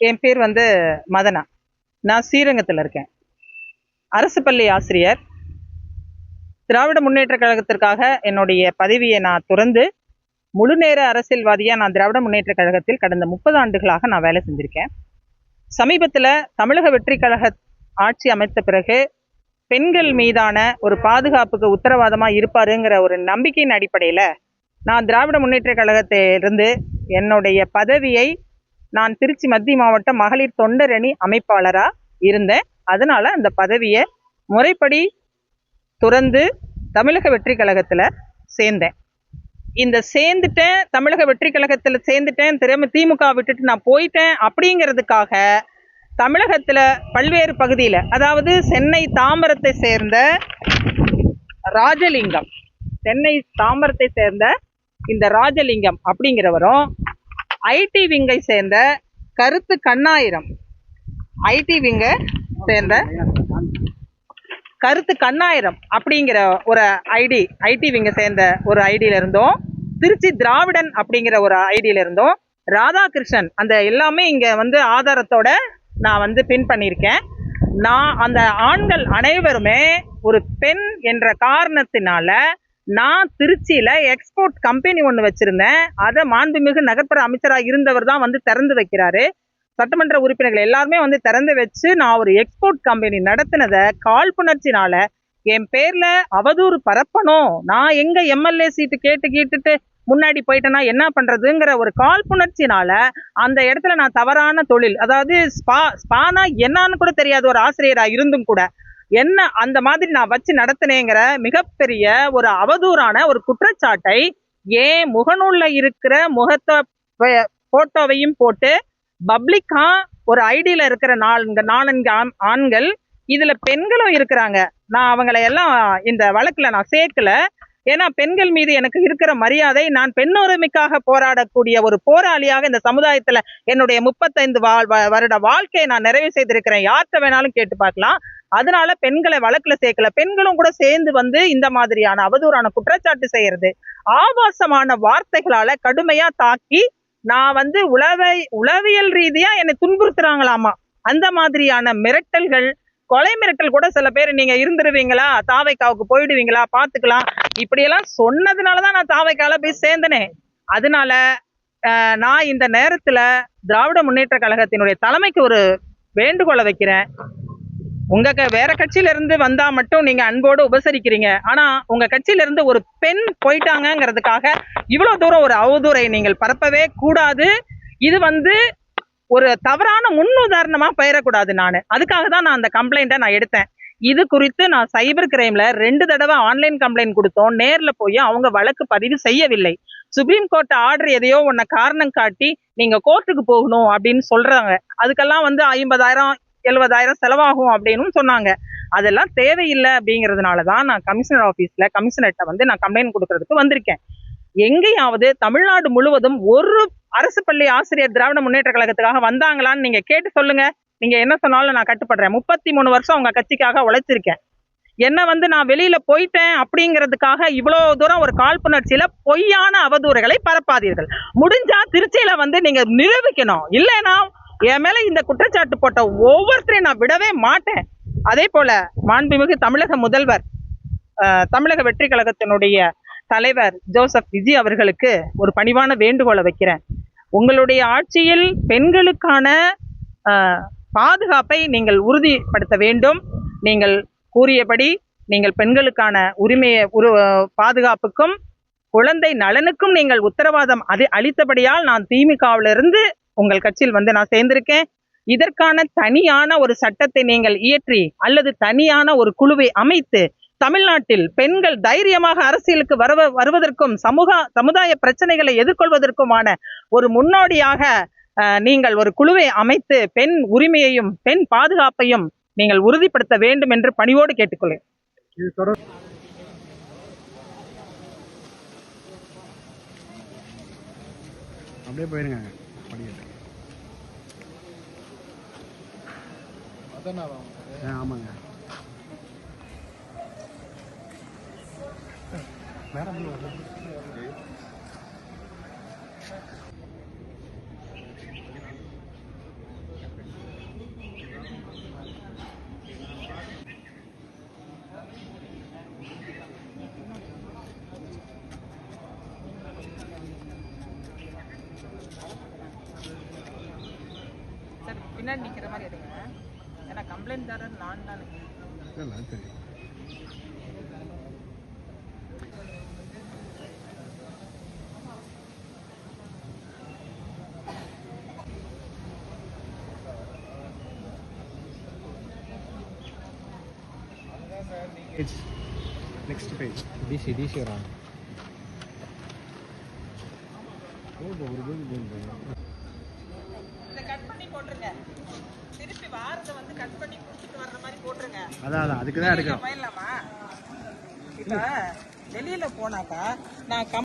என் பேர் வந்து மதனா. நான் ஸ்ரீரங்கத்தில் இருக்கேன். அரசு பள்ளி ஆசிரியர். திராவிட முன்னேற்ற கழகத்திற்காக என்னுடைய பதவியை நான் துறந்து முழு நேர அரசியல்வாதியாக நான் திராவிட முன்னேற்ற கழகத்தில் கடந்த 30 ஆண்டுகளாக நான் வேலை செஞ்சுருக்கேன். சமீபத்தில் தமிழக வெற்றி கழக ஆட்சி அமைத்த பிறகு பெண்கள் மீதான ஒரு பாதுகாப்புக்கு உத்தரவாதமாக இருப்பாருங்கிற ஒரு நம்பிக்கையின் அடிப்படையில் நான் திராவிட முன்னேற்ற கழகத்திலிருந்து என்னுடைய பதவியை நான் திருச்சி மத்திய மாவட்ட மகளிர் தொண்டரணி அமைப்பாளராக இருந்தேன். அதனால அந்த பதவியை முறைப்படி துறந்து தமிழக வெற்றி கழகத்தில் சேர்ந்தேன். இந்த சேர்ந்துட்டேன், தமிழக வெற்றி கழகத்தில் சேர்ந்துட்டேன், திமுக விட்டுட்டு நான் போயிட்டேன் அப்படிங்கிறதுக்காக தமிழகத்தில் பல்வேறு பகுதியில், அதாவது சென்னை தாம்பரத்தை சேர்ந்த ராஜலிங்கம், சென்னை தாம்பரத்தை சேர்ந்த இந்த ராஜலிங்கம் அப்படிங்கிறவரும், ஐடி விங்கை சேர்ந்த கருத்து கண்ணாயிரம், ஐடி விங்கை சேர்ந்த கருத்து கண்ணாயிரம் அப்படிங்கிற ஒரு ஐடி விங்கை சேர்ந்த ஒரு ஐடியில இருந்தோம், திருச்சி திராவிடன் அப்படிங்கிற ஒரு ஐடியில இருந்தோம், ராதாகிருஷ்ணன், அந்த எல்லாமே இங்க வந்து ஆதாரத்தோட நான் வந்து பின் பண்ணியிருக்கேன். நான் அந்த ஆண்கள் அனைவருமே ஒரு பெண் என்ற காரணத்தினால நான் திருச்சியில எக்ஸ்போர்ட் கம்பெனி ஒன்று வச்சிருந்தேன். அதை மாண்புமிகு நகர்ப்புற அமைச்சராக இருந்தவர் தான் வந்து திறந்து வைக்கிறாரு. சட்டமன்ற உறுப்பினர்கள் எல்லாருமே வந்து திறந்து வச்சு நான் ஒரு எக்ஸ்போர்ட் கம்பெனி நடத்தினதை காழ்ப்புணர்ச்சினால என் பேர்ல அவதூறு பரப்பணும், நான் எங்க எம்எல்ஏ சீட்டு கேட்டுட்டு முன்னாடி போயிட்டேன்னா என்ன பண்றதுங்கிற ஒரு காழ்ப்புணர்ச்சினால அந்த இடத்துல நான் தவறான தொழில், அதாவது ஸ்பானா என்னன்னு கூட தெரியாத ஒரு ஆசிரியரா இருந்தும் கூட என்ன அந்த மாதிரி நான் வச்சு நடத்தினேங்கிற மிகப்பெரிய ஒரு அவதூறான ஒரு குற்றச்சாட்டை ஏன் முகநூல்ல இருக்கிற முகத்தை போட்டோவையும் போட்டு பப்ளிக்கா ஒரு ஐடியில இருக்கிற நான்கு ஆண்கள், இதுல பெண்களும் இருக்கிறாங்க. நான் அவங்களை எல்லாம் இந்த வழக்குல நான் சேர்க்கல. ஏன்னா பெண்கள் மீது எனக்கு இருக்கிற மரியாதை, நான் பெண்ணுரிமைக்காக போராடக்கூடிய ஒரு போராளியாக இந்த சமுதாயத்துல என்னுடைய 35 வருட வாழ்க்கையை நான் நிறைவு செய்திருக்கிறேன். யார்கிட்ட வேணாலும் கேட்டு பார்க்கலாம். அதனால பெண்களை வழக்குல சேர்க்கல. பெண்களும் கூட சேர்ந்து வந்து இந்த மாதிரியான அவதூறான குற்றச்சாட்டு செய்யறது, ஆபாசமான வார்த்தைகளால கடுமையா தாக்கி நான் வந்து உளவியல் ரீதியா என்னை துன்புறுத்துறாங்களாமா. அந்த மாதிரியான மிரட்டல்கள், கொலை மிரட்டல் கூட சில பேர் நீங்க இருந்துருவீங்களா, தாவைக்காவுக்கு போயிடுவீங்களா, பாத்துக்கலாம், இப்படியெல்லாம் சொன்னதுனாலதான் நான் தாவைக்கால போய் சேர்ந்தனே. அதனால நான் இந்த நேரத்துல திராவிட முன்னேற்ற கழகத்தினுடைய தலைமைக்கு ஒரு வேண்டுகோளை வைக்கிறேன். உங்க வேற கட்சியில இருந்து வந்தா மட்டும் நீங்க அன்போடு உபசரிக்கிறீங்க, ஆனா உங்க கட்சியில இருந்து ஒரு பெண் போயிட்டாங்கிறதுக்காக இவ்வளவு தூரம் ஒரு அவதூறை நீங்கள் பரப்பவே கூடாது. இது வந்து ஒரு தவறான முன்னுதாரணமா பெயரக்கூடாது. அதுக்காக தான் நான் அந்த கம்ப்ளைண்ட்டை நான் எடுத்தேன். இது குறித்து நான் சைபர் கிரைம்ல 2 தடவை ஆன்லைன் கம்ப்ளைண்ட் கொடுத்தோம். நேர்ல போய் அவங்க வழக்கு பதிவு செய்யவில்லை. சுப்ரீம் கோர்ட் ஆர்டர் எதையோ ஒன்ன காரணம் காட்டி நீங்க கோர்ட்டுக்கு போகணும் அப்படின்னு சொல்றாங்க. அதுக்கெல்லாம் வந்து 50,000 70,000 செலவாகும் அப்படின்னு சொன்னாங்க. அதெல்லாம் தேவையில்லை அப்படிங்கிறதுனாலதான் நான் கமிஷனர் ஆபீஸ்ல கமிஷனர்கிட்ட வந்து நான் கம்ப்ளைண்ட் கொடுக்கறதுக்கு வந்திருக்கேன். எங்கேயாவது தமிழ்நாடு முழுவதும் ஒரு அரசு பள்ளி ஆசிரியர் திராவிட முன்னேற்ற கழகத்துக்காக வந்தாங்களான்னு நீங்க கேட்டு சொல்லுங்க. நீங்க என்ன சொன்னாலும் நான் கட்டுப்படுறேன். 33 வருஷம் உங்க கட்சிக்காக உழைச்சிருக்கேன். என்ன வந்து நான் வெளியில போயிட்டேன் அப்படிங்கிறதுக்காக இவ்வளவு தூரம் ஒரு காழ்ப்புணர்ச்சியில பொய்யான அவதூறுகளை பரப்பாதீர்கள். முடிஞ்சா திருச்சியில வந்து நீங்க நிரூபிக்கணும். இல்லைன்னா என் மேல இந்த குற்றச்சாட்டு போட்ட ஒவ்வொருத்தரையும் நான் விடவே மாட்டேன். அதே போல மாண்புமிகு தமிழக முதல்வர், தமிழக வெற்றி கழகத்தினுடைய தலைவர் ஜோசப் விஜய் அவர்களுக்கு ஒரு பணிவான வேண்டுகோளை வைக்கிறேன். உங்களுடைய ஆட்சியில் பெண்களுக்கான பாதுகாப்பை நீங்கள் உறுதிப்படுத்த வேண்டும். நீங்கள் கூறியபடி நீங்கள் பெண்களுக்கான உரிமையை பாதுகாப்புக்கும் குழந்தை நலனுக்கும் நீங்கள் உத்தரவாதம் அளித்தபடியால் நான் திமுகவிலிருந்து உங்கள் கட்சியில் வந்து நான் சேர்ந்திருக்கேன். இதற்கான தனியான ஒரு சட்டத்தை நீங்கள் இயற்றி அல்லது தனியான ஒரு குழுவை அமைத்து தமிழ்நாட்டில் பெண்கள் தைரியமாக அரசியலுக்கு வருவதற்கும் சமுதாய பிரச்சனைகளை எதிர்கொள்வதற்குமான ஒரு முன்னோடியாக நீங்கள் ஒரு குழுவை அமைத்து பெண் உரிமையையும் பெண் பாதுகாப்பையும் நீங்கள் உறுதிப்படுத்த வேண்டும் என்று பணிவோடு கேட்டுக்கொள்கிறேன். அப்படியே போயிருங்க. ஆமாங்க மேடம். பின்னாடி நிக்கிற மாதிரி எடுங்க. ஏன்னா கம்ப்ளைண்ட் தாரர் நான் தானே. இல்லை தெரியும். நெக்ஸ்ட் பேஜ் டிசி வராங்க. இதை கட் பண்ணி போட்டுருங்க. திருப்பி வாரத்தை வந்து கட் பண்ணி கொடுத்துட்டு வர்ற மாதிரி போட்டுருங்க. அதான் அதுக்கு தான் எடுக்கிறோம். போயிடலாமா? இப்போ வெளியில போனாக்கா நான்